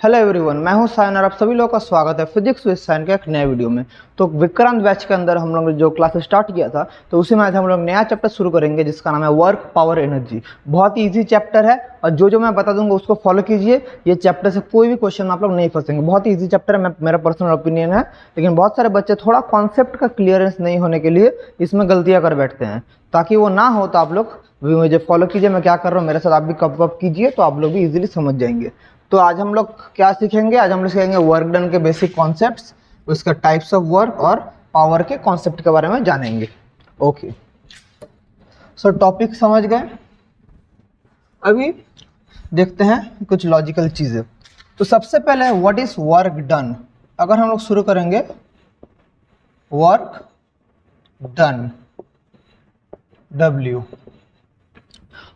Hello everyone, मैं हूं सायन और आप सभी लोगों का स्वागत है फिजिक्स विद सायन के एक नए वीडियो में। तो विक्रांत बैच के अंदर हम लोग ने जो क्लास स्टार्ट किया था तो उसी में आज हम लोग नया चैप्टर शुरू करेंगे जिसका नाम है वर्क पावर एनर्जी। बहुत ही ईजी चैप्टर है और जो मैं बता दूंगा उसको फॉलो कीजिए। ये चैप्टर से कोई भी क्वेश्चन में आप लोग नहीं फंसेंगे। बहुत ही ईजी चैप्टर है, मेरा पर्सनल ओपिनियन है, लेकिन बहुत सारे बच्चे थोड़ा कॉन्सेप्ट का क्लियरेंस नहीं होने के लिए इसमें गलतियाँ कर बैठते हैं। ताकि वो ना हो तो आप लोग भी मुझे फॉलो कीजिए, मैं क्या कर रहा हूँ मेरे साथ आप भी कप कीजिए तो आप लोग भी इजीली समझ जाएंगे। तो आज हम लोग क्या सीखेंगे? आज हम लोग सीखेंगे वर्क डन के बेसिक कॉन्सेप्ट्स, उसका टाइप्स ऑफ वर्क और पावर के कॉन्सेप्ट के बारे में जानेंगे। ओके, सो टॉपिक समझ गए। अभी देखते हैं कुछ लॉजिकल चीजें। तो सबसे पहले व्हाट इज वर्क डन। अगर हम लोग शुरू करेंगे वर्क डन W,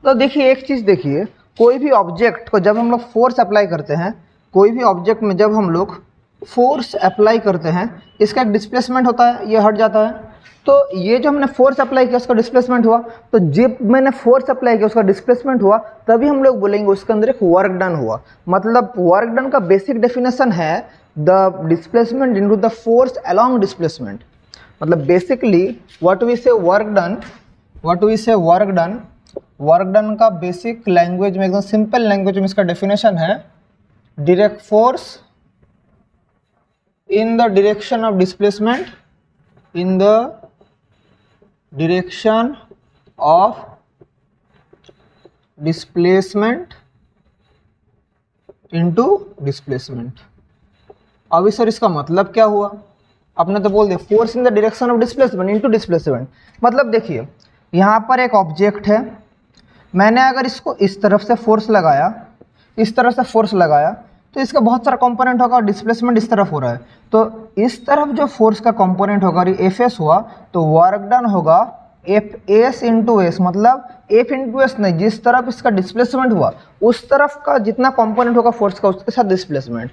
तो देखिए एक चीज देखिए, कोई भी ऑब्जेक्ट को जब हम लोग फोर्स अप्लाई करते हैं, कोई भी ऑब्जेक्ट में जब हम लोग फोर्स अप्लाई करते हैं इसका एक डिस्प्लेसमेंट होता है, ये हट जाता है। तो ये जो हमने फोर्स अप्लाई किया उसका डिस्प्लेसमेंट हुआ, तो जब मैंने फोर्स अप्लाई किया उसका डिस्प्लेसमेंट हुआ, तभी हम लोग बोलेंगे उसके अंदर एक वर्क डन हुआ। मतलब वर्क डन का बेसिक डेफिनेशन है the displacement into the force along displacement. मतलब बेसिकली व्हाट वी से वर्क डन, वर्क डन का बेसिक लैंग्वेज में, एकदम सिंपल लैंग्वेज में इसका डेफिनेशन है direct force in the direction of displacement, in the direction of displacement into displacement. अभी sir इसका मतलब क्या हुआ? आपने तो बोल दिया force in the direction of displacement into displacement. मतलब देखिए यहाँ पर एक ऑब्जेक्ट है, मैंने अगर इसको इस तरफ से फोर्स लगाया, इस तरफ से फोर्स लगाया, तो इसका बहुत सारा कंपोनेंट होगा और डिस्प्लेसमेंट इस तरफ हो रहा है। तो इस तरफ जो फोर्स का कंपोनेंट होगा ये Fs हुआ, तो वर्क डन होगा Fs इंटू एस। मतलब F इंटू एस नहीं, जिस तरफ इसका डिस्प्लेसमेंट हुआ उस तरफ का जितना कंपोनेंट होगा फोर्स का उसके साथ डिस्प्लेसमेंट।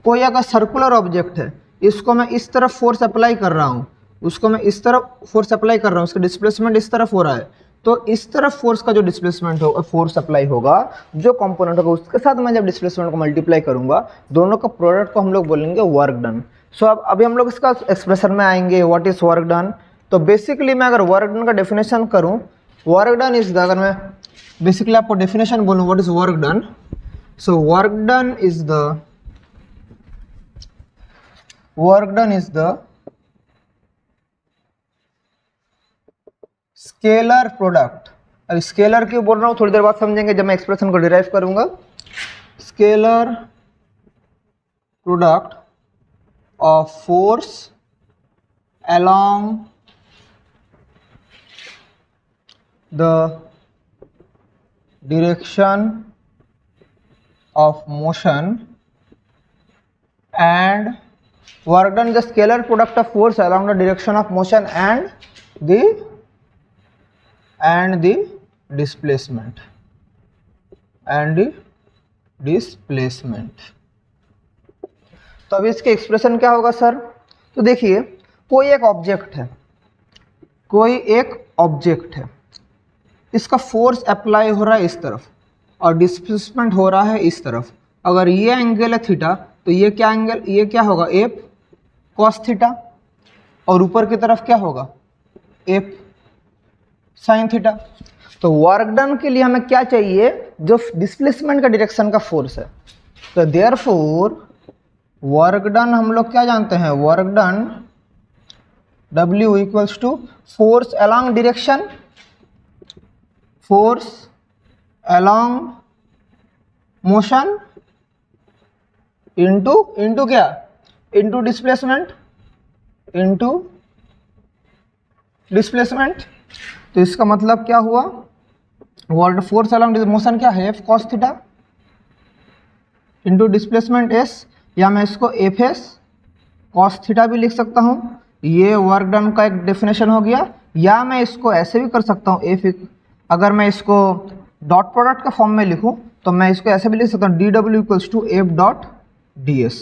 कोई अगर सर्कुलर ऑब्जेक्ट है, इसको मैं इस तरफ फोर्स अप्लाई कर रहा हूँ, उसको मैं इस तरफ फोर्स अप्लाई कर रहा हूँ, उसका डिस्प्लेसमेंट इस तरफ हो रहा है, तो इस तरफ फोर्स का जो डिस्प्लेसमेंट होगा, फोर्स अप्लाई होगा, जो कंपोनेंट होगा उसके साथ मैं जब डिस्प्लेसमेंट को मल्टीप्लाई करूंगा, दोनों का प्रोडक्ट को हम लोग बोलेंगे वर्क डन। सो अब अभी हम लोग इसका एक्सप्रेशन में आएंगे व्हाट इज वर्क डन। तो बेसिकली मैं अगर वर्क डन का डेफिनेशन करूं, वर्क डन इज द, अगर मैं बेसिकली आपको डेफिनेशन बोलूं what is work done, so work done is the scalar product. अब स्केलर क्यों बोल रहा हूँ थोड़ी देर बाद समझेंगे जब मैं एक्सप्रेशन को डिराइव करूंगा। Scalar product of force along the direction of motion and work done the scalar product of force along the direction of motion and the displacement तो अब इसके एक्सप्रेशन क्या होगा सर? तो देखिए कोई एक ऑब्जेक्ट है, इसका फोर्स अप्लाई हो रहा है इस तरफ और डिस्प्लेसमेंट हो रहा है इस तरफ। अगर ये एंगल है थीटा, तो ये क्या होगा? एफ कॉस थीटा, और ऊपर की तरफ क्या होगा? F sine theta. तो वर्क डन के लिए हमें क्या चाहिए? जो डिस्प्लेसमेंट का डायरेक्शन का फोर्स है। तो देयरफॉर वर्क डन हम लोग क्या जानते हैं? Work done W equals to force along direction, force along motion into क्या? इनटू डिस्प्लेसमेंट, तो इसका मतलब क्या हुआ? वर्ड फोर्स अलोंग मोशन क्या है? F cos theta into displacement S, या मैं इसको Fs cos थीटा भी लिख सकता हूँ। ये वर्क डन का एक डेफिनेशन हो गया। या मैं इसको ऐसे भी कर सकता हूँ, अगर मैं इसको डॉट प्रोडक्ट के फॉर्म में लिखूँ तो मैं इसको ऐसे भी लिख सकता हूँ dW equals to F dot ds।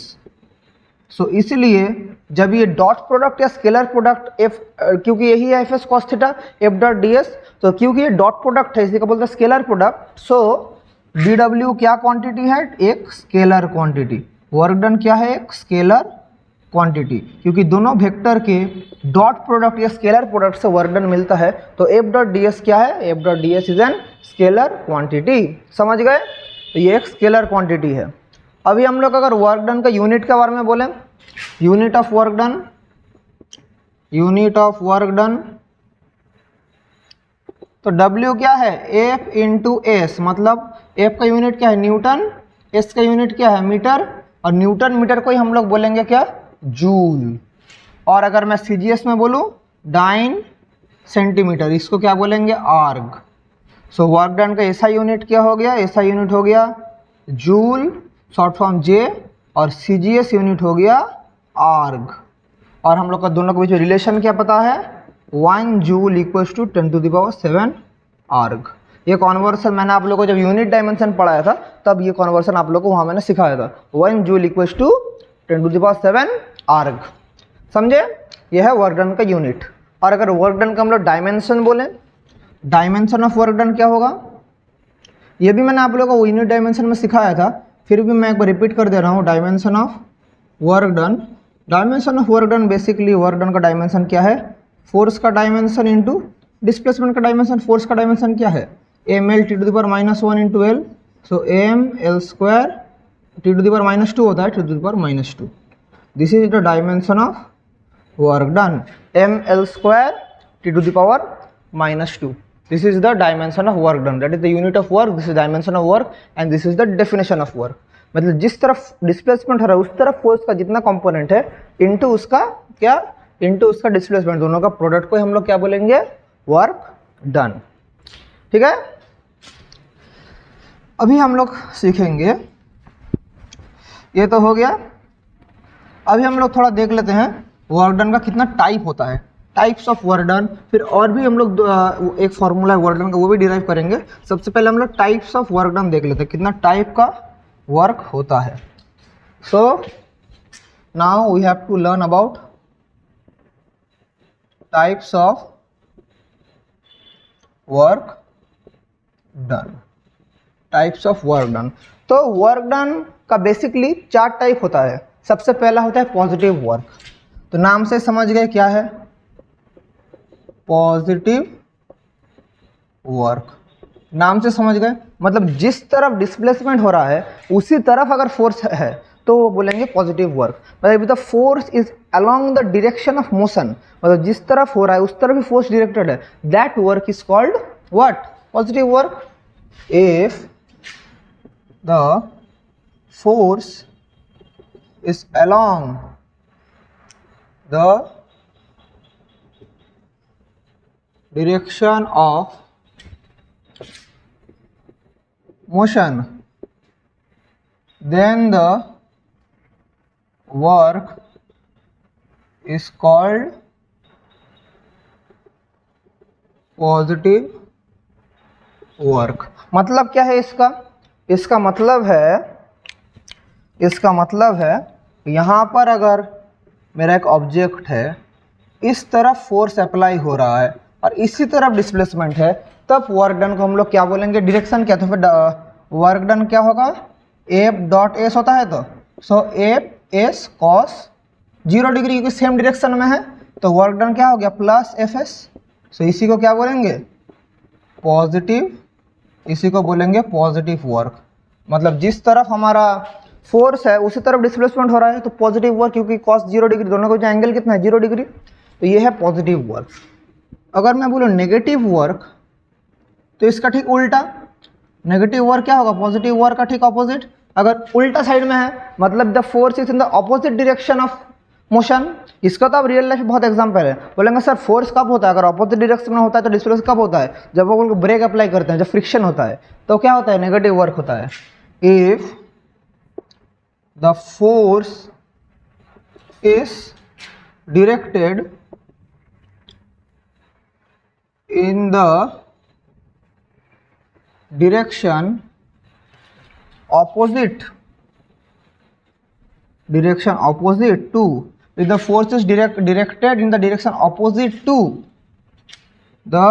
So इसलिए जब ये डॉट प्रोडक्ट या स्केलर प्रोडक्ट F, क्योंकि यही है Fs cos theta F dot ds, तो क्योंकि ये डॉट प्रोडक्ट है इसी का बोलते हैं स्केलर प्रोडक्ट, सो dW क्या क्वांटिटी है? एक स्केलर क्वांटिटी। वर्क डन क्या है, एक स्केलर क्वांटिटी, क्योंकि दोनों वेक्टर के डॉट प्रोडक्ट या स्केलर प्रोडक्ट से वर्क डन मिलता है, तो एफ डॉट डी एस क्या है, F dot D S is an scalar quantity. समझ गए, तो ये एक स्केलर क्वांटिटी है। अभी हम लोग अगर वर्क डन का यूनिट के बारे में बोलें, unit of work done, unit of work done, तो W क्या है, F इंटू एस, मतलब F का यूनिट क्या है न्यूटन, S का यूनिट क्या है मीटर, और न्यूटन मीटर को ही हम लोग बोलेंगे क्या, जूल। और अगर मैं CGS में बोलूँ डाइन सेंटीमीटर, इसको क्या बोलेंगे, आर्ग। सो वर्क डन का ऐसा यूनिट क्या हो गया, ऐसा यूनिट हो गया जूल, शॉर्ट फॉर्म J, और CGS यूनिट हो गया आर्ग। और हम लोग का दोनों के बीच में रिलेशन क्या पता है, 1 जूल इक्वल्स टू 10⁷ आर्ग। ये कॉन्वर्सन मैंने आप लोगों को जब यूनिट डायमेंशन पढ़ाया था तब ये कॉन्वर्सन आप लोग को वहाँ मैंने सिखाया था, 1 जूल इक्वल्स टू 10⁷ आर्ग। समझे, यह है वर्क डन का यूनिट। और अगर वर्क डन का हम लोग डायमेंशन बोलें, डायमेंशन ऑफ वर्क डन क्या होगा, ये भी मैंने आप लोगों को यूनिट डायमेंशन में सिखाया था, फिर भी मैं एक बार रिपीट कर दे रहा हूँ। Dimension of work done, dimension of work done basically work done का डायमेंशन क्या है, फोर्स का डायमेंशन इंटू डिस्प्लेसमेंट का डायमेंशन। फोर्स का डायमेंशन क्या है, ml(T⁻⁻1 इंटू एल, सो ml² T⁻⁻2 होता है, T⁻⁻2। This is the dimension of work done, ml² T⁻⁻2। This is the dimension of work done, that is the unit of work, this is dimension of work, and this is the definition of work. मतलब जिस तरफ displacement हो रहा है उस तरफ force का जितना कंपोनेंट है इनटू उसका क्या, इनटू उसका डिस्प्लेसमेंट, दोनों का प्रोडक्ट को हम लोग क्या बोलेंगे, वर्क डन। ठीक है, अभी हम लोग सीखेंगे, ये तो हो गया। अभी हम लोग थोड़ा देख लेते हैं वर्क डन का कितना टाइप होता है, टाइप्स ऑफ वर्क डन। फिर और भी हम लोग एक फॉर्मूला है वर्क डन का वो भी डिराइव करेंगे। सबसे पहले हम लोग टाइप्स ऑफ वर्क डन देख लेते हैं, कितना टाइप का वर्क होता है। So now we have to learn about types of work done, types of work done. तो वर्क डन का बेसिकली 4 टाइप होता है। सबसे पहला होता है पॉजिटिव वर्क, तो नाम से समझ गए क्या है, पॉजिटिव वर्क, नाम से समझ गए, मतलब जिस तरफ डिस्प्लेसमेंट हो रहा है उसी तरफ अगर फोर्स है तो वो बोलेंगे पॉजिटिव वर्क। मतलब the force is along the direction of motion, मतलब जिस तरफ हो रहा है उस तरफ ही फोर्स डायरेक्टेड है, that work is called what, positive work. If the force is along the direction of motion, then the work is called positive work. मतलब क्या है इसका, इसका मतलब है यहाँ पर अगर मेरा एक ऑब्जेक्ट है, इस तरफ फोर्स अप्लाई हो रहा है और इसी तरफ डिस्प्लेसमेंट है, तब वर्क डन को हम लोग क्या बोलेंगे, डायरेक्शन क्या, तो फिर वर्क डन क्या होगा, एफ डॉट एस होता है, तो सो एफ एस कॉस 0 डिग्री, क्योंकि सेम डायरेक्शन में है, तो वर्क डन क्या हो गया प्लस एफ एस। सो इसी को क्या बोलेंगे, पॉजिटिव, इसी को बोलेंगे पॉजिटिव वर्क। मतलब जिस तरफ हमारा फोर्स है उसी तरफ डिस्प्लेसमेंट हो रहा है तो पॉजिटिव वर्क, क्योंकि कॉस 0 डिग्री, दोनों का जो एंगल कितना है 0 डिग्री, तो ये है पॉजिटिव वर्क। अगर मैं बोलूँ नेगेटिव वर्क तो इसका ठीक उल्टा, नेगेटिव वर्क क्या होगा, पॉजिटिव वर्क का ठीक ऑपोजिट। अगर उल्टा साइड में है मतलब the force is in the opposite direction of motion. इसका तो अब रियल लाइफ में बहुत एग्जांपल है, बोलेंगे सर फोर्स कब होता है, अगर ऑपोजिट डायरेक्शन में होता है तो डिस्प्लेसमेंट कब होता है, जब वो ब्रेक अप्लाई करते हैं, जब फ्रिक्शन होता है तो क्या होता है, नेगेटिव वर्क होता है। If the force is directed in the direction opposite to, if the force is directed in the direction opposite to the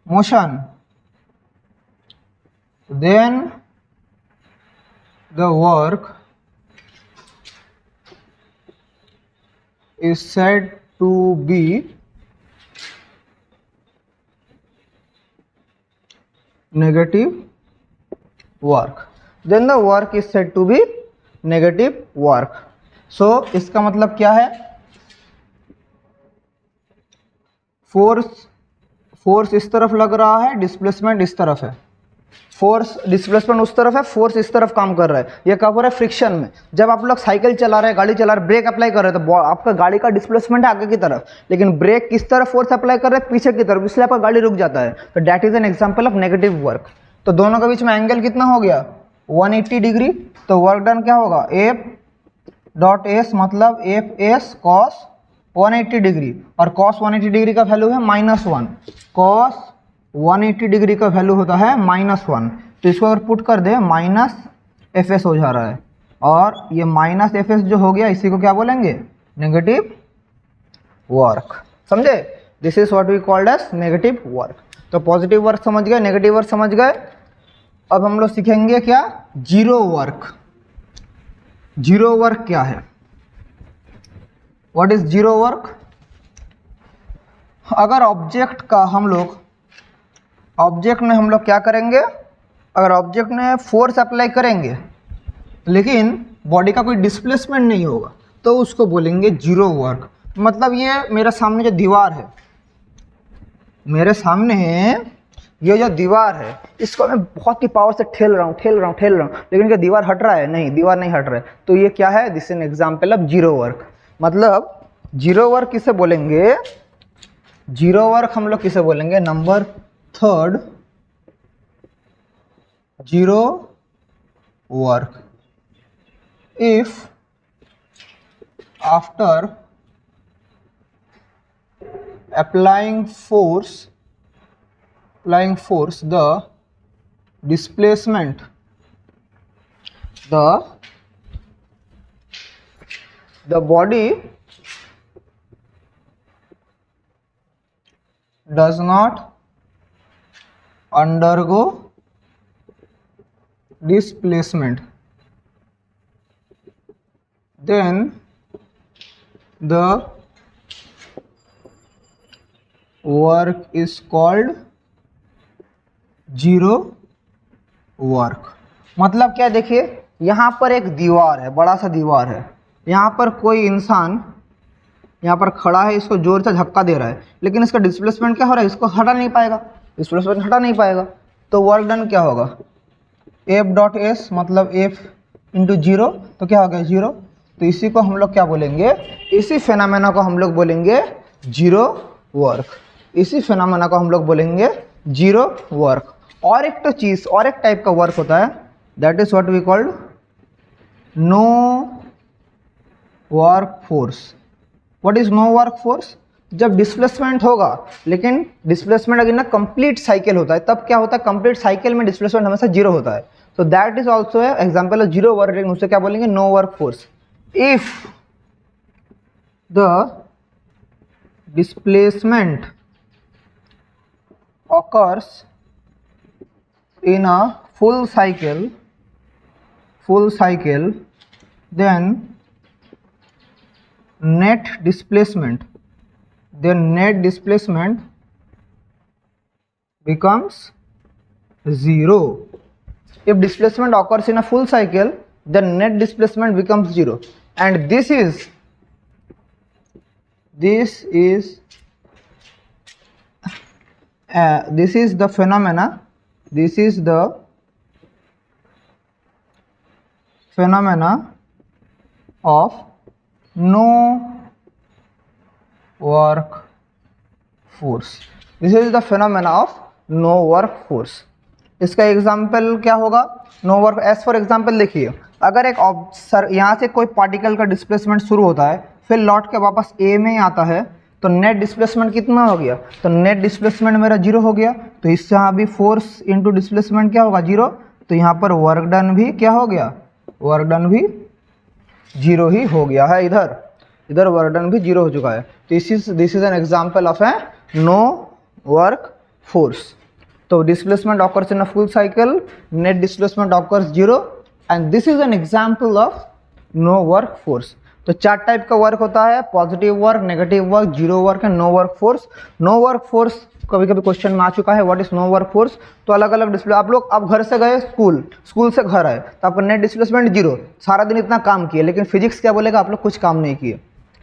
motion, then the work is said to be negative work, then the work is said to be negative work. So इसका मतलब क्या है, force इस तरफ लग रहा है, displacement इस तरफ है, फोर्स डिस्प्लेसमेंट उस तरफ है, फोर्स इस तरफ काम कर रहा है। ये कब हो रहा है, फ्रिक्शन में। जब आप लोग साइकिल चला रहे हैं, गाड़ी चला रहे हैं, ब्रेक अप्लाई कर रहे हैं, तो आपका गाड़ी का डिस्प्लेसमेंट है आगे की तरफ, लेकिन ब्रेक किस तरफ फोर्स अप्लाई कर रहे हैं, पीछे की तरफ, इसलिए आपका गाड़ी रुक जाता है। तो that is an example of negative work. तो दोनों के बीच में एंगल कितना हो गया, 180 डिग्री। तो वर्क डन क्या होगा, एफ डॉट एस मतलब एफ एस कॉस 180 डिग्री, और कॉस 180 डिग्री का वैल्यू है -1, कॉस 180 डिग्री का वैल्यू होता है -1। तो इसको अगर पुट कर दे माइनस एफ एस हो जा रहा है, और ये माइनस एफ एस जो हो गया इसी को क्या बोलेंगे, नेगेटिव वर्क। समझे, this is what we called as negative work. तो पॉजिटिव वर्क समझ गए, नेगेटिव वर्क समझ गए। अब हम लोग सीखेंगे क्या, जीरो वर्क। जीरो वर्क क्या है, व्हाट इज जीरो वर्क। अगर ऑब्जेक्ट का हम लोग, ऑब्जेक्ट में हम लोग क्या करेंगे, अगर ऑब्जेक्ट में फोर्स अप्लाई करेंगे लेकिन बॉडी का कोई डिस्प्लेसमेंट नहीं होगा, तो उसको बोलेंगे जीरो वर्क। मतलब ये मेरे सामने जो दीवार है, मेरे सामने ये जो दीवार है, इसको मैं बहुत ही पावर से ठेल रहा हूँ, लेकिन क्या दीवार हट रहा है, नहीं, दीवार नहीं हट रहा है। तो ये क्या है, this is an example of zero work. मतलब जीरो वर्क किसे बोलेंगे, जीरो वर्क हम लोग किसे बोलेंगे, number third, zero work if after applying force the displacement, the body does not undergo displacement, then the work is called zero work. मतलब क्या, देखिए यहाँ पर एक दीवार है, बड़ा सा दीवार है, यहाँ पर कोई इंसान यहाँ पर खड़ा है, इसको जोर से धक्का दे रहा है, लेकिन इसका डिस्प्लेसमेंट क्या हो रहा है, इसको हटा नहीं पाएगा, डिस्प्लेसमेंट हटा नहीं पाएगा। तो वर्क डन क्या होगा, एफ डॉट एस मतलब एफ इंटू जीरो, तो क्या हो गया, जीरो। तो इसी को हम लोग क्या बोलेंगे, इसी फेनामेना को हम लोग बोलेंगे जीरो वर्क, इसी फेनामेना को हम लोग बोलेंगे जीरो वर्क। और एक तो चीज़, और एक टाइप का वर्क होता है, that is what we called no work force. What is no work force, जब डिस्प्लेसमेंट होगा, लेकिन डिस्प्लेसमेंट अगर ना कंप्लीट साइकिल होता है, तब क्या होता है, कंप्लीट साइकिल में डिस्प्लेसमेंट हमेशा जीरो होता है। तो that is also example of zero work, लेकिन उसे क्या बोलेंगे, no work force. If the displacement occurs in a full cycle, then net displacement becomes zero. If displacement occurs in a full cycle, then net displacement becomes zero, and this is the phenomena, this is the phenomena of no work force. This is the phenomena of no work force. इसका एग्जाम्पल क्या होगा, no work. As for example देखिए, अगर एक यहाँ से कोई पार्टिकल का डिस्प्लेसमेंट शुरू होता है, फिर लौट के वापस ए में आता है, तो नेट डिस्प्लेसमेंट कितना हो गया, तो नेट डिस्प्लेसमेंट मेरा जीरो हो गया। तो इससे यहाँ भी फोर्स इंटू डिस्प्लेसमेंट क्या होगा, जीरो। तो यहाँ पर वर्क डन भी क्या हो गया, वर्क डन भी जीरो ही हो गया है। इधर वर्क डन भी जीरो हो चुका है। तो this is an example of a no work force. तो displacement occurs in a full cycle, net displacement occurs zero, and this is an example of no work force. तो 4 type का work होता है, positive work, negative work, zero work and no work force. No work force कभी कभी question में आ चुका है, what is no work force. तो अलग अलग डिस्प्ले, आप लोग अब घर से गए स्कूल, स्कूल से घर आए तो आपका नेट डिस्प्लेसमेंट जीरो, सारा दिन इतना काम किए, लेकिन फिजिक्स क्या बोलेगा, आप लोग कुछ काम नहीं किए।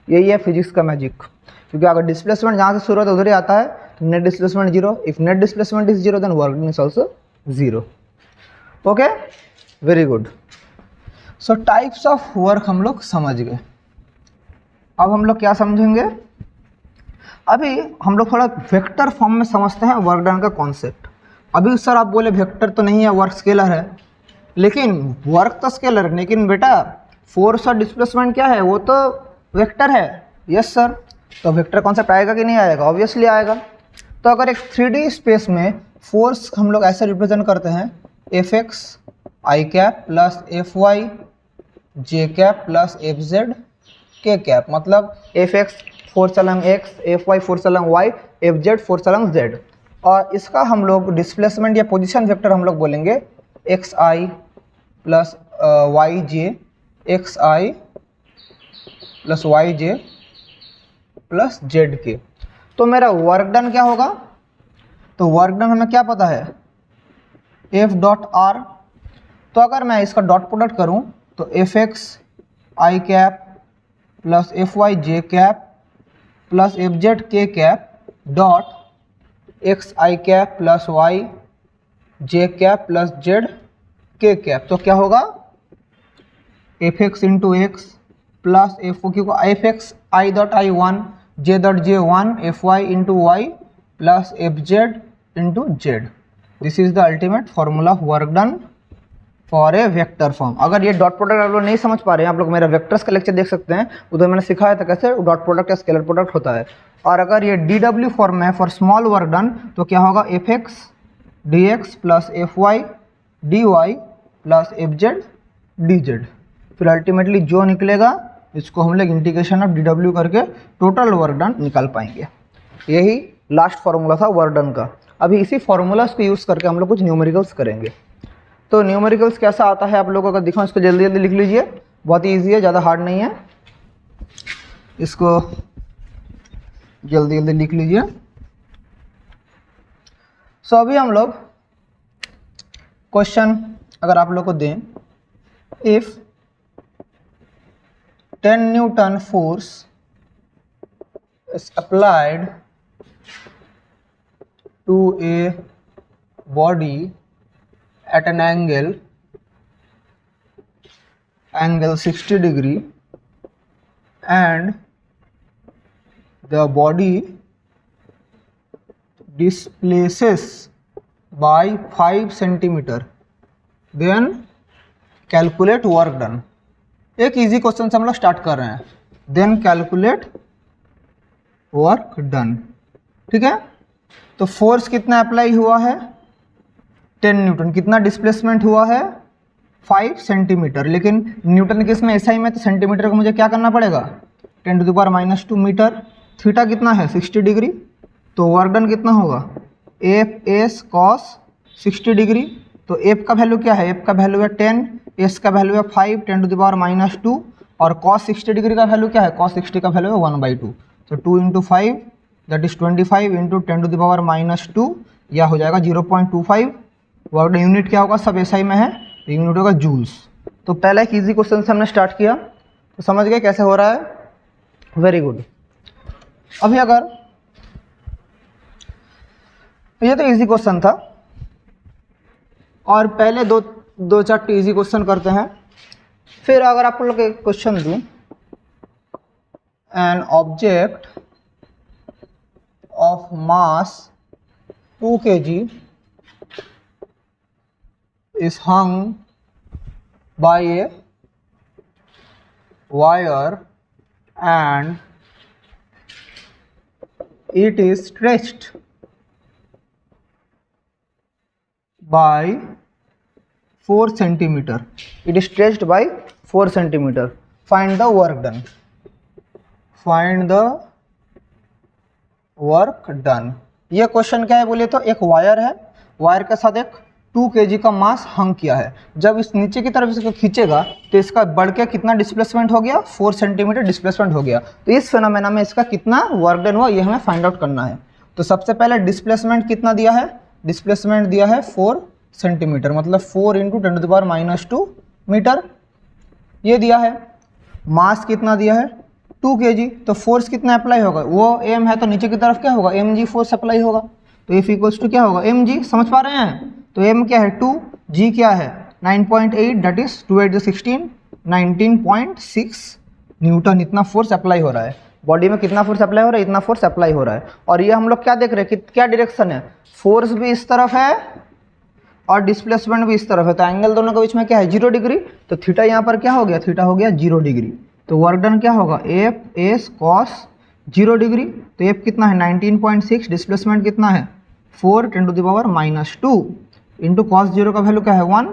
यही है फिजिक्स का मैजिक, क्योंकि अगर डिस्प्लेसमेंट जहाँ से शुरू होता है उधर ही आता है, तो net displacement zero. If net displacement is zero then work is also zero. Okay, very good. So types of work हम लोग समझ गए। अब हम लोग क्या समझेंगे, अभी हम लोग थोड़ा वेक्टर फॉर्म में समझते हैं वर्क डन का कॉन्सेप्ट। अभी सर आप बोले वेक्टर तो नहीं है, वर्क स्केलर है, लेकिन वर्क तो स्केलर है, लेकिन बेटा फोर्स और डिस्प्लेसमेंट क्या है, वो तो वेक्टर है। यस सर, तो वेक्टर कॉन्सेप्ट आएगा कि नहीं आएगा, ऑब्वियसली आएगा। तो अगर एक 3D स्पेस में फोर्स हम लोग ऐसे रिप्रेजेंट करते हैं, F X I cap plus F Y J cap plus F Z K cap, मतलब F X force along X, F Y force along Y, F Z force along Z. और इसका हम लोग डिस्प्लेसमेंट या position vector हम लोग बोलेंगे x आई plus Y जे, x आई plus Y जे plus Z के। तो मेरा वर्क डन क्या होगा, तो वर्क डन हमें क्या पता है, एफ डॉट आर। तो अगर मैं इसका डॉट प्रोडक्ट करूं तो F X I cap plus F Y J cap plus F Z K cap dot X I cap plus Y J cap plus Z K cap. तो क्या होगा, F X into X plus F X I dot I one, J dot J one, F Y into Y plus F Z into Z. This is the ultimate formula of work done for a vector form. अगर ये dot product आप लोग नहीं समझ पा रहे हैं, आप लोग मेरा वेक्टर्स का लेक्चर देख सकते हैं, उधर मैंने सिखाया था कैसे डॉट प्रोडक्ट या स्केलर प्रोडक्ट होता है। और अगर ये डी डब्ल्यू फॉर्म है फॉर स्मॉल वर्क डन, तो क्या होगा, F X D X plus F Y D Y plus F Z D Z. फिर अल्टीमेटली जो निकलेगा इसको हम लोग इंटीग्रेशन ऑफ डी डब्ल्यू करके टोटल वर्क डन निकाल पाएंगे। यही लास्ट फार्मूला था वर्क डन का। अभी इसी फार्मूलाज को यूज़ करके हम लोग कुछ न्यूमेरिकल्स करेंगे। तो न्यूमेरिकल्स कैसा आता है आप लोगों को अगर दिखाऊं, इसको जल्दी जल्दी लिख लीजिए, बहुत ही ईजी है, ज़्यादा हार्ड नहीं है, इसको जल्दी जल्दी लिख लीजिए। सो अभी हम लोग क्वेश्चन अगर आप लोग को दें, if 10 newton force is applied to a body at an angle 60 degree and the body displaces by 5 centimeter, then calculate work done। एक इजी क्वेश्चन से हम लोग स्टार्ट कर रहे हैं, then calculate work done। ठीक है, तो फोर्स कितना अप्लाई हुआ है, 10 न्यूटन। कितना डिस्प्लेसमेंट हुआ है, 5 सेंटीमीटर। लेकिन न्यूटन के इसमें ऐसा ही में, तो सेंटीमीटर को मुझे क्या करना पड़ेगा, 10 to the power -2 metre. Theta कितना है, 60 डिग्री। तो वर्क डन कितना होगा, एफ एस कॉस 60 डिग्री। तो एफ का वैल्यू क्या है, एफ का वैल्यू है 10, एस का वैल्यू है 5, 10 टू द पावर -2, और कॉस 60 डिग्री का वैल्यू क्या है, कॉस 60 का वैल्यू है 1/2। तो 2 into 5 that is 25 into 10 to the power -2, यह हो जाएगा 0.25। वर्क डन यूनिट क्या होगा, सब एसआई में है, यूनिट होगा जूल्स। तो पहला एक इजी क्वेश्चन से हमने स्टार्ट किया, तो समझ गए कैसे हो रहा है, वेरी गुड। अभी अगर ये तो इजी क्वेश्चन था, और पहले दो चार इजी क्वेश्चन करते हैं, फिर अगर आप लोग एक क्वेश्चन दूं, an object of mass 2 kg is hung by a wire and it is stretched by 4 centimeter. It is stretched by 4 centimeter. Find the work done. Find the work done. ये question क्या है बोले तो, एक wire है, wire के साथ एक 2 kg का मास हंग किया है। जब इस नीचे की तरफ इसको खींचेगा तो इसका बढ़ के कितना डिस्प्लेसमेंट हो गया, 4 सेंटीमीटर डिस्प्लेसमेंट हो गया। तो इस फिनोमेना में इसका कितना वर्क डन हुआ ये हमें फाइंड आउट करना है। तो सबसे पहले डिस्प्लेसमेंट कितना दिया है, डिस्प्लेसमेंट दिया है 4 सेंटीमीटर, मतलब 4 × 10⁻² मीटर ये दिया है। मास कितना दिया है 2 kg, तो फोर्स कितना अप्लाई होगा, वो m है तो नीचे की तरफ क्या होगा mg फोर्स अप्लाई होगा। तो F = क्या होगा mg, समझ पा रहे हैं। तो m क्या है 2, g क्या है 9.8, दैट इज 2 × 16 19.6 न्यूटन। इतना फोर्स अप्लाई हो रहा है बॉडी में, कितना फोर्स अप्लाई हो रहा है, इतना फोर्स अप्लाई हो रहा है। और ये हम लोग क्या देख रहे हैं कि क्या डायरेक्शन है, फोर्स भी इस तरफ है और डिस्प्लेसमेंट भी इस तरफ है। तो एंगल दोनों के बीच में क्या है 0 डिग्री। तो थीटा यहाँ पर क्या हो गया, थीटा हो गया 0 डिग्री। तो वर्क डन क्या होगा एफ एस कॉस 0 डिग्री। तो एफ कितना है 19.6, डिस्प्लेसमेंट कितना है 4 × 10⁻² इंटू कॉस 0 का वैल्यू क्या है 1।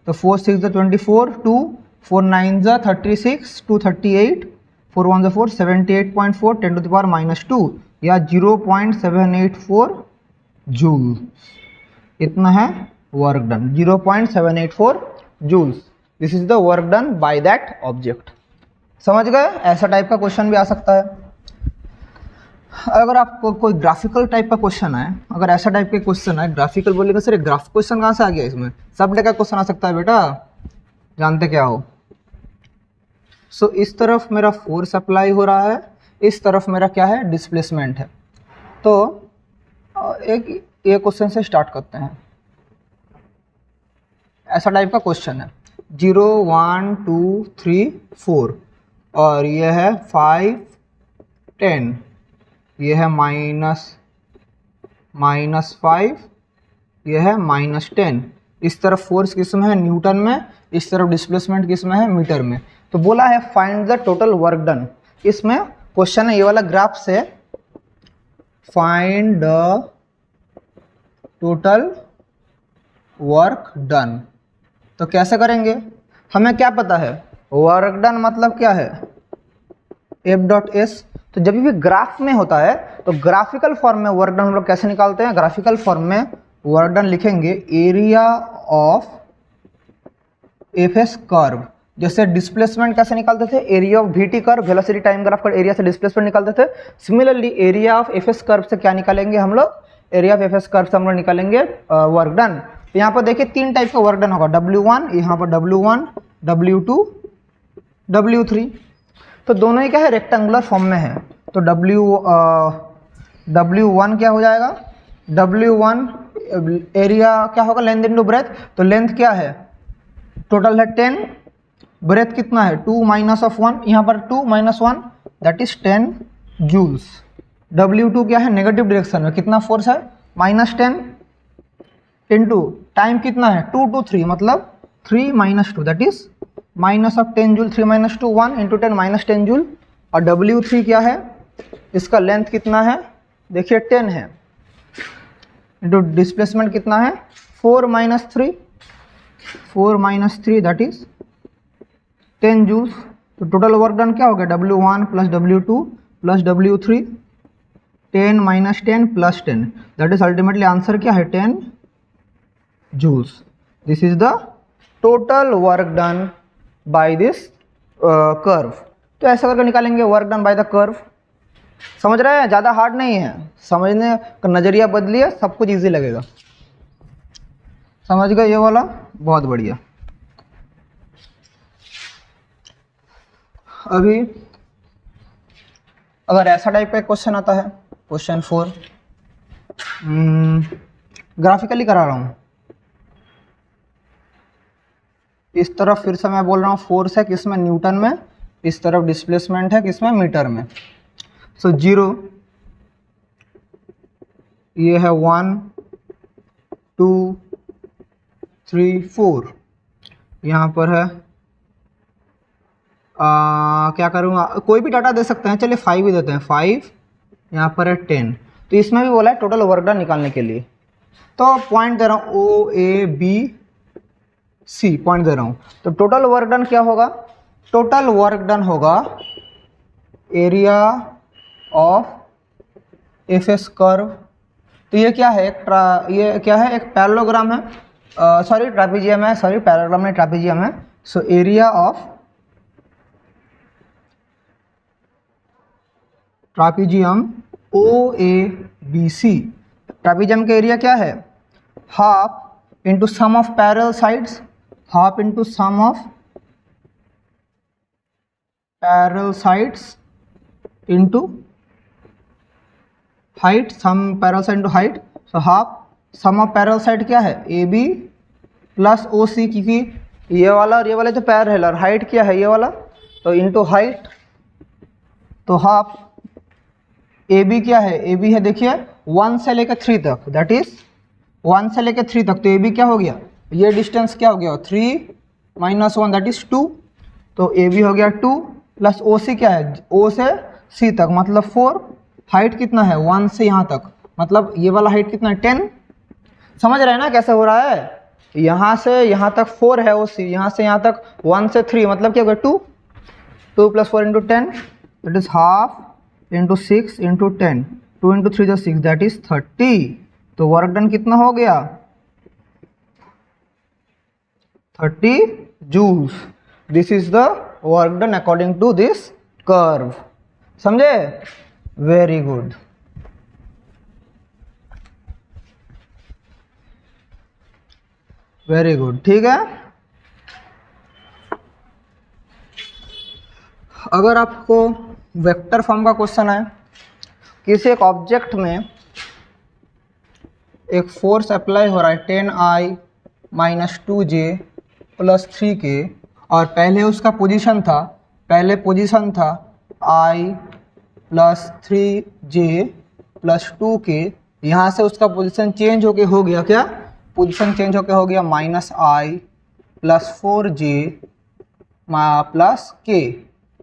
तो 4 × 6 = 24, 2 4 9 = 36, 2 38, 4 1 = 4 78.4 10⁻², या 0.784 जूल। इतना है work done 0.784 joules. This is the work done by that object. समझ गए। ऐसा टाइप का क्वेश्चन भी आ सकता है। अगर आपको कोई ग्राफिकल टाइप का क्वेश्चन है, अगर ऐसा टाइप के क्वेश्चन है, ग्राफिकल बोलेगा सर ग्राफ क्वेश्चन कहाँ से आ गया, इसमें सब डे का क्वेश्चन आ सकता है बेटा, जानते क्या हो। सो इस तरफ मेरा फोर्स अप्लाई हो रहा है, इस तरफ मेरा क्या है डिस्प्लेसमेंट है। तो एक ये क्वेश्चन से स्टार्ट करते हैं। ऐसा टाइप का क्वेश्चन है 0 1 2 3 4 और ये है 5 10, ये है -5, ये है -10। इस तरफ फोर्स किस में है न्यूटन में, इस तरफ डिस्प्लेसमेंट किस में है मीटर में। तो बोला है find the total work done. इसमें क्वेश्चन है ये वाला ग्राफ से, find the total work done. तो कैसे करेंगे, हमें क्या पता है वर्क डन मतलब क्या है F.S। तो जब भी ग्राफ में होता है तो ग्राफिकल फॉर्म में वर्क डन हम लोग कैसे निकालते हैं, ग्राफिकल फॉर्म में वर्क डन लिखेंगे एरिया ऑफ एफएस कर्व। जैसे डिस्प्लेसमेंट कैसे निकालते थे, area of VT curve, velocity time graph का एरिया से डिस्प्लेसमेंट निकालते थे। Similarly area of FS curve से क्या निकालेंगे हम लोग, एरिया ऑफ एफएस कर्व से हम लोग निकालेंगे वर्क डन। तो यहाँ पर देखिए 3 टाइप का वर्क डन होगा, W1, यहाँ पर W1, W2, W3। तो दोनों ही क्या है रेक्टेंगुलर फॉर्म में है। तो W1 क्या हो जाएगा, W1 एरिया क्या होगा लेंथ इंटू ब्रेथ। तो लेंथ क्या है टोटल है 10, ब्रेथ कितना है 2 -1, यहाँ पर 2 - 1 दैट इज 10 जूल्स। W2 क्या है नेगेटिव डायरेक्शन में, कितना फोर्स है -10 इंटू टाइम कितना है 2 to 3, मतलब 3 - 2 दैट इज -10 जूल। 3 - 2 1 × 10 -10 जूल। और W3 क्या है, इसका लेंथ कितना है देखिए 10 है, इंटू डिस्प्लेसमेंट कितना है 4 - 3 दैट इज 10 जूल्स। तो टोटल वर्क डन क्या हो गया W1 + W2 + W3, 10 - 10 + 10 that is ultimately answer क्या है 10 joules. This is the total work done by this curve. तो ऐसा करके निकालेंगे work done by the curve. समझ रहे हैं, ज़्यादा हार्ड नहीं है, समझने का नज़रिया बदलिए सब कुछ इजी लगेगा। समझ गए ये वाला, बहुत बढ़िया। अभी अगर ऐसा टाइप का क्वेश्चन आता है क्वेश्चन 4, ग्राफिकली करा रहा हूँ। इस तरफ फिर से मैं बोल रहा हूँ फोर्स है किसमें न्यूटन में, इस तरफ डिस्प्लेसमेंट है किसमें मीटर में। सो 0 ये है 1 2 3 4, यहाँ पर है क्या करूँगा, कोई भी डाटा दे सकते हैं, चलिए 5 ही देते हैं, 5 यहाँ पर है 10। तो इसमें भी बोला है टोटल वर्क डन निकालने के लिए। तो पॉइंट दे रहा हूँ OABC पॉइंट दे रहा हूँ। तो टोटल वर्क डन क्या होगा, टोटल वर्क डन होगा एरिया ऑफ एफएस कर्व। तो ये क्या है ये क्या है एक पैरेललोग्राम है, सॉरी ट्रापीजियम है, सॉरी पैराग्राम में ट्रापीजियम है। So area of trapezium O A B C, trapezium का एरिया क्या है, half into sum of parallel sides, half into sum of parallel sides into height, sum parallel side into height. So half sum of parallel side क्या है, A B plus O सी, क्योंकि ये वाला और ये वाला तो पैरेलल, हाइट क्या है ये वाला, तो इंटू हाइट। तो हाफ ए बी क्या है, ए बी है देखिए 1 से लेकर 3 तक, दैट इज 1 से लेकर 3 तक, तो ए बी क्या हो गया, ये डिस्टेंस क्या हो गया 3 माइनस 1 दैट इज 2, तो ए बी हो गया 2 प्लस ओ सी क्या है, ओ से सी तक मतलब 4, हाइट कितना है 1 से यहाँ तक, मतलब ये वाला हाइट कितना है 10। समझ रहे हैं ना कैसे हो रहा है, यहाँ से यहाँ तक 4 है ओ सी, यहाँ से यहाँ तक 1 से 3 मतलब क्या हो गया 2, 2 plus 4 into 10 that is half into 6 into 10, 2 into 3 जो 6 दैट इज 30। तो वर्क डन कितना हो गया 30 joules. This is the work done according to this curve. समझे, वेरी गुड। वेरी गुड, ठीक है। अगर आपको वेक्टर फॉर्म का क्वेश्चन है, किसी एक ऑब्जेक्ट में एक फोर्स अप्लाई हो रहा है 10i minus 2j plus 3k, और पहले उसका पोजीशन था, पहले पोजीशन था i plus 3j plus 2k, यहाँ से उसका पोजीशन चेंज होके हो गया क्या, पोजीशन चेंज होके हो गया minus i plus 4j plus k,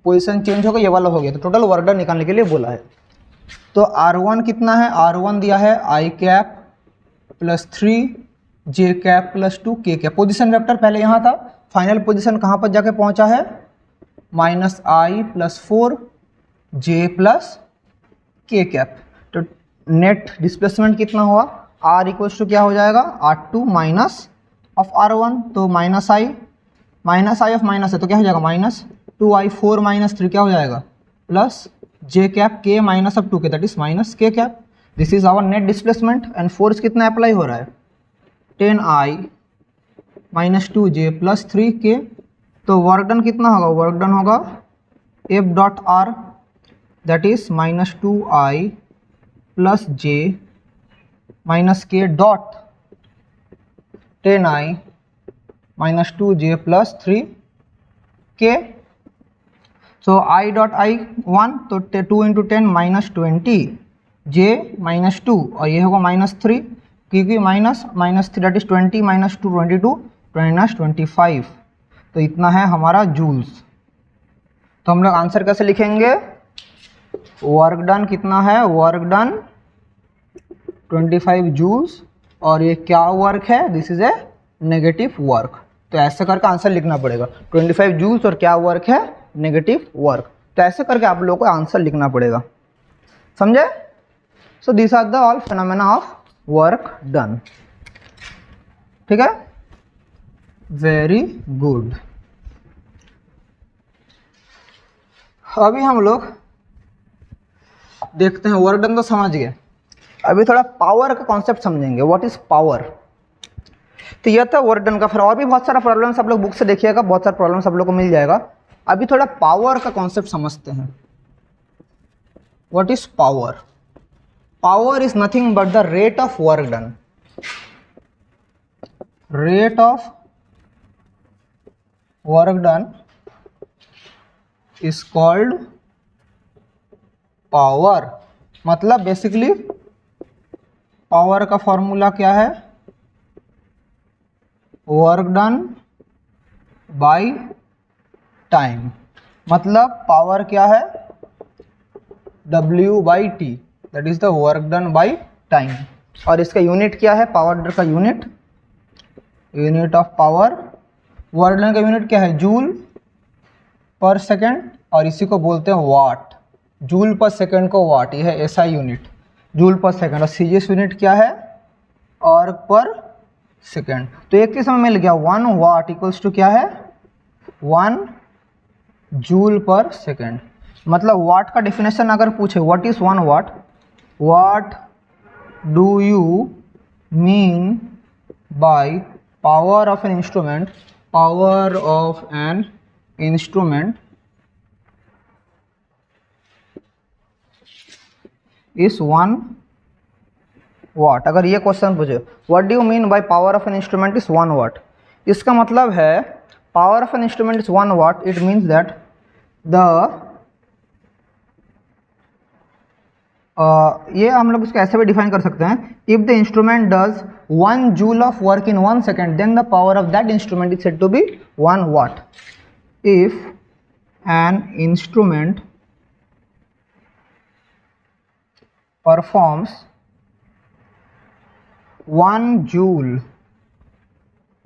position change होकर ये वाला हो गया, तो टोटल वर्क डन निकालने के लिए बोला है। तो R1 कितना है, R1 दिया है i cap plus 3j cap plus 2k cap, position vector पहले यहाँ था, फाइनल पोजीशन कहाँ पर जाके पहुँचा है minus i plus 4j plus k cap. तो नेट डिस्प्लेसमेंट कितना हुआ, r इक्वल्स टू क्या हो जाएगा R2 माइनस ऑफ R1, तो माइनस आई ऑफ माइनस है तो क्या हो जाएगा माइनस 2i, 4 माइनस 3 क्या हो जाएगा plus j cap k minus of 2k that is minus k cap. This is our net displacement and force कितना अप्लाई हो रहा है 10i minus 2j plus 3k। तो वर्क डन कितना होगा, वर्क डन होगा F dot R that is minus 2i plus j minus k dot 10i minus 2j plus 3k। So i dot i 1, तो 2 into 10 minus 20, j minus 2 और ये होगा minus 3, क्योंकि minus 3 that is 20 minus 2 22 minus 25, तो इतना है हमारा joules. तो हम लोग आंसर कैसे लिखेंगे, वर्क डन कितना है, वर्क डन 25 जूल्स, और ये क्या वर्क है, this is a negative work. तो ऐसे करके आंसर लिखना पड़ेगा, 25 जूल्स और क्या वर्क है, नेगेटिव वर्क। तो ऐसे करके आप लोगों को आंसर लिखना पड़ेगा, समझे। So this are the all phenomena of work done, ठीक है, वेरी गुड। अभी हम लोग देखते हैं, वर्क डन तो समझ गए, अभी थोड़ा पावर का कॉन्सेप्ट समझेंगे, व्हाट इज पावर। तो यह था वर्क डन का, फिर और भी बहुत सारा प्रॉब्लम्स आप लोग बुक से देखिएगा, बहुत सारा प्रॉब्लम्स आप लोग को मिल जाएगा। अभी थोड़ा पावर का कॉन्सेप्ट समझते हैं, what is power. Power is nothing but the rate of work done, rate of work done is called power. मतलब बेसिकली पावर का फॉर्मूला क्या है, वर्क डन बाय टाइम। मतलब पावर क्या है, W/T that is the work done by time. और इसका unit क्या है, पावर का unit, unit of power, work done का यूनिट क्या है, जूल पर सेकेंड, और इसी को बोलते हैं वाट, जूल पर सेकेंड को वाट, यह है SI unit, joule per second. और CGS यूनिट क्या है, अर्ग पर सेकेंड। तो एक चीज हमें मिल गया, 1 वाट इक्वल्स टू क्या है, 1 जूल पर सेकेंड। मतलब वाट का डेफिनेशन अगर पूछे what is 1 watt, what do you mean by power of an instrument, power of an instrument is 1 watt. अगर ये क्वेश्चन पूछे what do you mean by power of an instrument is 1 watt, इसका मतलब है power of an instrument is 1 watt, it means that ये हम लोग इसको ऐसे भी डिफाइन कर सकते हैं, if the instrument does 1 joule of work in 1 second then the power of that instrument is said to be 1 watt. If an instrument performs 1 joule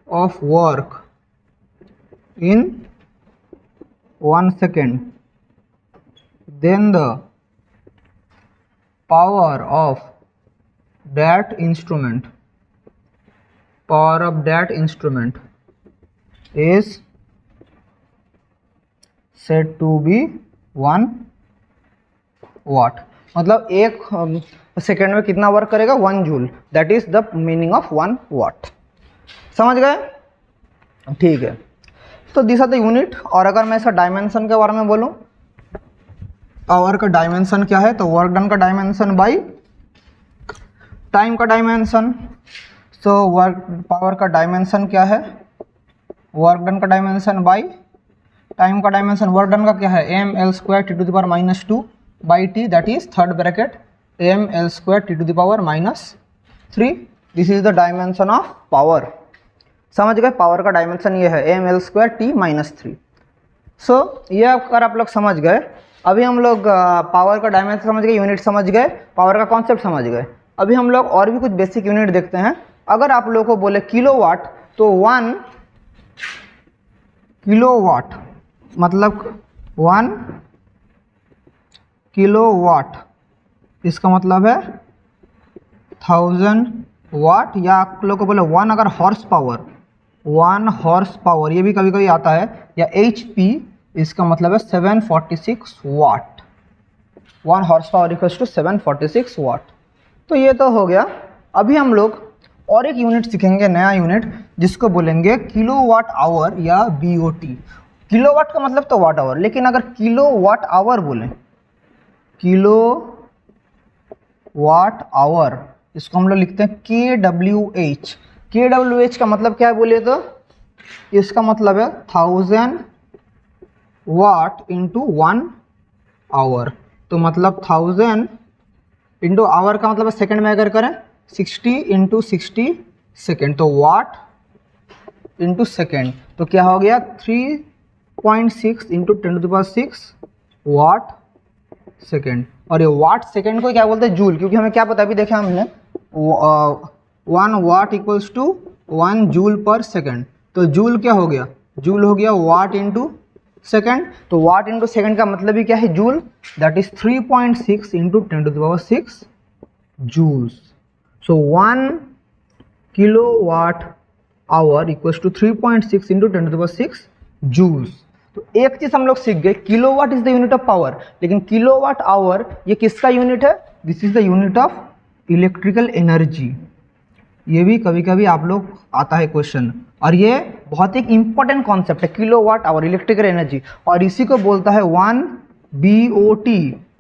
of work in 1 second, then the power of that instrument is said to be 1 watt। मतलब एक second में कितना work करेगा, 1 joule, that is the meaning of 1 वाट। समझ गए? ठीक है, तो दिस आर द यूनिट। और अगर मैं इसका डायमेंशन के बारे में बोलूं, पावर का डायमेंशन क्या है, तो वर्क डन का डायमेंशन बाई टाइम का डायमेंशन। सो वर्क पावर का डायमेंशन क्या है, वर्क डन का डायमेंशन बाई टाइम का डायमेंशन। वर्क डन का क्या है, ml² (t⁻²) by t, that is third bracket ml² (t⁻³ this is the dimension of power. समझ गए? पावर का डायमेंशन ये है ml² (t⁻3). सो ये अगर आप लोग समझ गए, अभी हम लोग पावर का डायमेंशन समझ गए, यूनिट समझ गए, पावर का कॉन्सेप्ट समझ गए। अभी हम लोग और भी कुछ बेसिक यूनिट देखते हैं। अगर आप लोगों को बोले किलोवाट, तो 1 किलोवाट मतलब 1 किलोवाट, इसका मतलब है 1000 वाट, या आप लोग को बोले 1 अगर हॉर्स पावर, 1 हॉर्स पावर ये भी कभी कभी आता है, या HP, इसका मतलब है 746 वाट। 1 हॉर्स पावर इक्वल्स टू 746 वाट। तो ये तो हो गया। अभी हम लोग और एक यूनिट सीखेंगे, नया यूनिट, जिसको बोलेंगे किलोवाट आवर या BOT। किलोवाट का मतलब तो वाट आवर, लेकिन अगर किलोवाट आवर बोलें, किलो वाट आवर, इसको हम लोग लिखते हैं kWh। kWh का मतलब क्या है बोलिए तो, इसका मतलब है 1000 वाट इंटू 1 आवर। तो मतलब 1000 इंटू आवर का मतलब है सेकंड में अगर करें 60 इंटू 60 सेकेंड, तो वाट इंटू सेकेंड, तो क्या हो गया 3.6 इंटू 10⁻6 वाट सेकेंड। और ये वाट सेकेंड को क्या बोलते हैं, जूल, क्योंकि हमें क्या पता अभी देखा हमने 1 watt equals to 1 joule per second. तो जूल क्या हो गया, जूल हो गया वाट इंटू सेकेंड। तो वाट इंटू सेकेंड का मतलब ही क्या है, joule, that is 3.6 into 10⁻6 joules. So 1 kilowatt hour equals to 3.6 into 10⁻6 joules. तो एक चीज हम लोग सीख गए, kilowatt is the unit of power, लेकिन किलोवाट आवर ये किसका यूनिट है, this is the unit of electrical energy. ये भी कभी कभी आप लोग आता है क्वेश्चन, और ये बहुत एक इंपॉर्टेंट कॉन्सेप्ट है, किलोवाट आवर इलेक्ट्रिकल एनर्जी। और इसी को बोलता है 1 BOT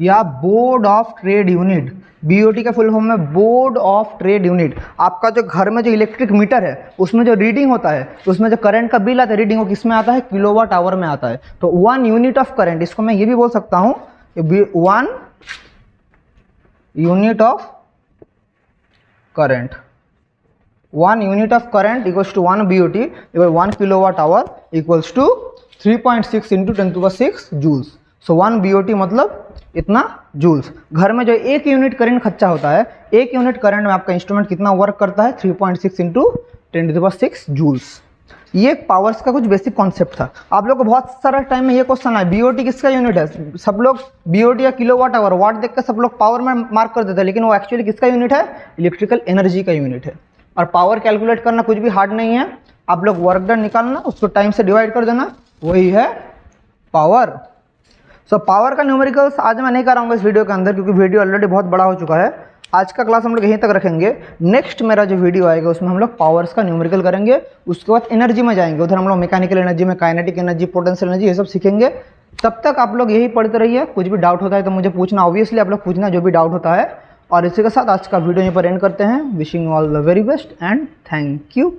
या board of trade unit. BOT का फुल फॉर्म है बोर्ड ऑफ ट्रेड यूनिट। आपका जो घर में जो इलेक्ट्रिक मीटर है, उसमें जो रीडिंग होता है, तो उसमें जो करंट का बिल आता है, रीडिंग वो किस में आता है, किलोवाट आवर में आता है। तो 1 यूनिट ऑफ करंट, इसको मैं ये भी बोल सकता हूँ 1 unit of current, 1 unit of current equals to 1 BOT, 1 kilowatt hour equals to 3.6 into 10⁻6 joules. So 1 BOT मतलब इतना जूल्स। घर में जो 1 यूनिट करंट खर्चा होता है, 1 यूनिट करंट में आपका इंस्ट्रूमेंट कितना वर्क करता है, 3.6 इंटू 10⁻6 जूल्स। ये पावर्स का कुछ बेसिक कॉन्सेप्ट था। आप लोग को बहुत सारा टाइम में ये क्वेश्चन है, BOT किसका यूनिट है, सब लोग BOT या किलोवाट आवर, वाट देख कर सब लोग पावर में मार्क कर देते हैं, लेकिन वो एक्चुअली किसका यूनिट है, इलेक्ट्रिकल एनर्जी का यूनिट है। और पावर कैलकुलेट करना कुछ भी हार्ड नहीं है, आप लोग वर्क डन निकालना, उसको टाइम से डिवाइड कर देना, वही है पावर। सो पावर का न्यूमेरिकल्स आज मैं नहीं कराऊंगा इस वीडियो के अंदर, क्योंकि वीडियो ऑलरेडी बहुत बड़ा हो चुका है। आज का क्लास हम लोग यहीं तक रखेंगे। नेक्स्ट मेरा जो वीडियो आएगा उसमें हम लोग पावर्स का न्यूमेरिकल करेंगे, उसके बाद एनर्जी में जाएंगे, उधर हम लोग मैकेनिकल एनर्जी में काइनेटिक एनर्जी, पोटेंशियल एनर्जी, ये सब सीखेंगे। तब तक आप लोग यही पढ़ते रहिए। कुछ भी डाउट होता है तो मुझे पूछना, ऑब्वियसली आप लोग पूछना जो भी डाउट होता है। और इसी के साथ आज का वीडियो यहीं पर एंड करते हैं। Wishing you all the very best and thank you.